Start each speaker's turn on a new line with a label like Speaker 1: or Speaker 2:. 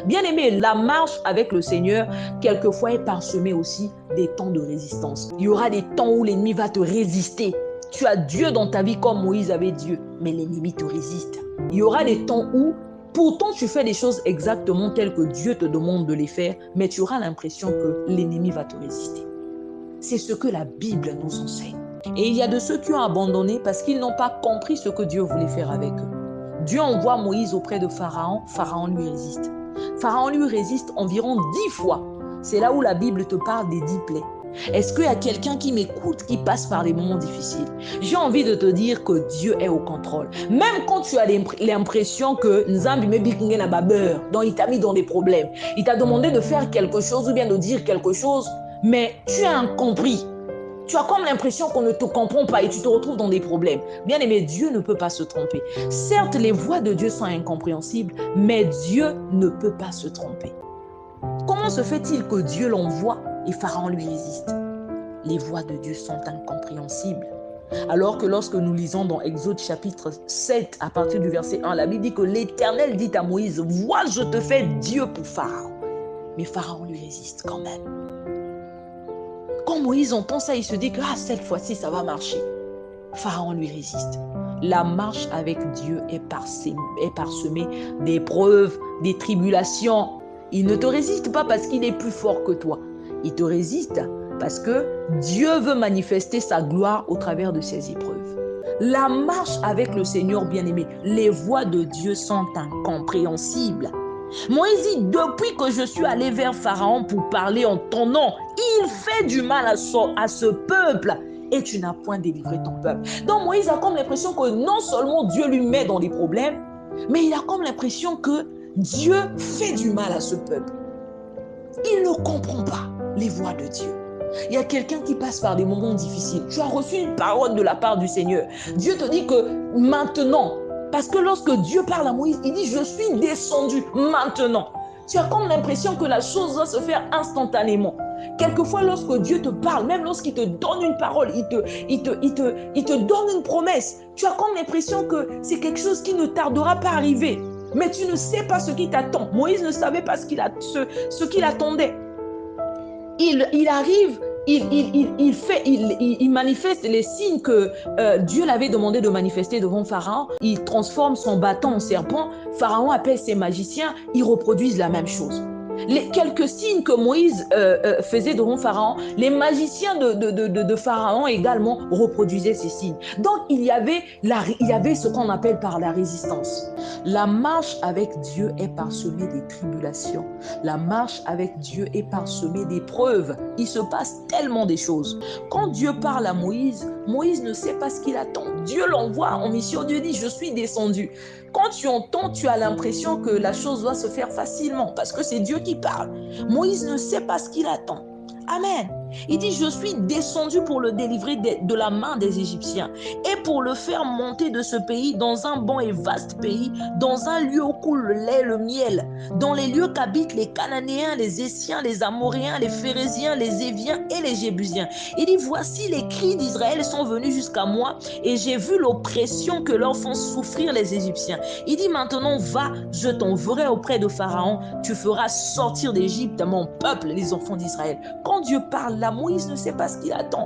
Speaker 1: Bien aimé, la marche avec le Seigneur, quelquefois, est parsemée aussi des temps de résistance. Il y aura des temps où l'ennemi va te résister. Tu as Dieu dans ta vie comme Moïse avait Dieu, mais l'ennemi te résiste. Il y aura des temps où, pourtant, tu fais des choses exactement telles que Dieu te demande de les faire, mais tu auras l'impression que l'ennemi va te résister. C'est ce que la Bible nous enseigne. Et il y a de ceux qui ont abandonné parce qu'ils n'ont pas compris ce que Dieu voulait faire avec eux. Dieu envoie Moïse auprès de Pharaon, Pharaon lui résiste. Pharaon lui résiste environ 10 fois. C'est là où la Bible te parle des 10 plaies. Est-ce qu'il y a quelqu'un qui m'écoute, qui passe par des moments difficiles? J'ai envie de te dire que Dieu est au contrôle. Même quand tu as l'impression que Nzambi me bikenge na babeur, donc il t'a mis dans des problèmes, il t'a demandé de faire quelque chose ou bien de dire quelque chose, mais tu as incompris. Tu as comme l'impression qu'on ne te comprend pas et tu te retrouves dans des problèmes. Bien aimé, Dieu ne peut pas se tromper. Certes, les voies de Dieu sont incompréhensibles, mais Dieu ne peut pas se tromper. Comment se fait-il que Dieu l'envoie et Pharaon lui résiste? Les voies de Dieu sont incompréhensibles. Alors que lorsque nous lisons dans Exode chapitre 7, à partir du verset 1, la Bible dit que l'Éternel dit à Moïse, « Vois, je te fais Dieu pour Pharaon. » Mais Pharaon lui résiste quand même. Quand Moïse entend ça, il se dit que cette fois-ci, ça va marcher. Pharaon lui résiste. La marche avec Dieu est parsemée d'épreuves, des tribulations. Il ne te résiste pas parce qu'il est plus fort que toi. Il te résiste parce que Dieu veut manifester sa gloire au travers de ces épreuves. La marche avec le Seigneur bien-aimé, les voies de Dieu sont incompréhensibles. Moïse dit, depuis que je suis allé vers Pharaon pour parler en ton nom, il fait du mal à ce peuple et tu n'as point délivré ton peuple. Donc Moïse a comme l'impression que non seulement Dieu lui met dans des problèmes, mais il a comme l'impression que Dieu fait du mal à ce peuple. Il ne comprend pas les voies de Dieu. Il y a quelqu'un qui passe par des moments difficiles. Tu as reçu une parole de la part du Seigneur. Dieu te dit que maintenant, parce que lorsque Dieu parle à Moïse, il dit « Je suis descendu maintenant ». Tu as comme l'impression que la chose doit se faire instantanément. Quelquefois, lorsque Dieu te parle, même lorsqu'il te donne une parole, il te donne une promesse, tu as comme l'impression que c'est quelque chose qui ne tardera pas à arriver. Mais tu ne sais pas ce qui t'attend. Moïse ne savait pas ce qu'il attendait. Il arrive, il manifeste les signes que Dieu l'avait demandé de manifester devant Pharaon. Il transforme son bâton en serpent. Pharaon appelle ses magiciens, ils reproduisent la même chose. Les quelques signes que Moïse faisait devant Pharaon, les magiciens de Pharaon également reproduisaient ces signes. Donc il y avait ce qu'on appelle par la résistance. La marche avec Dieu est parsemée des tribulations. La marche avec Dieu est parsemée d'épreuves. Il se passe tellement des choses. Quand Dieu parle à Moïse, Moïse ne sait pas ce qu'il attend. Dieu l'envoie en mission. Dieu dit, je suis descendu. Quand tu entends, tu as l'impression que la chose doit se faire facilement parce que c'est Dieu qui parle. Moïse ne sait pas ce qu'il attend. Amen. Il dit, je suis descendu pour le délivrer de la main des Égyptiens et pour le faire monter de ce pays dans un bon et vaste pays, dans un lieu où coule le lait et le miel, dans les lieux qu'habitent les Cananéens, les Essiens, les Amoréens, les Phérésiens, les Éviens et les Jébusiens. Il dit, voici les cris d'Israël sont venus jusqu'à moi et j'ai vu l'oppression que leur font souffrir les Égyptiens. Il dit, maintenant va, je t'enverrai auprès de Pharaon, tu feras sortir d'Égypte mon peuple, les enfants d'Israël. Quand Dieu parle là, Moïse ne sait pas ce qu'il attend.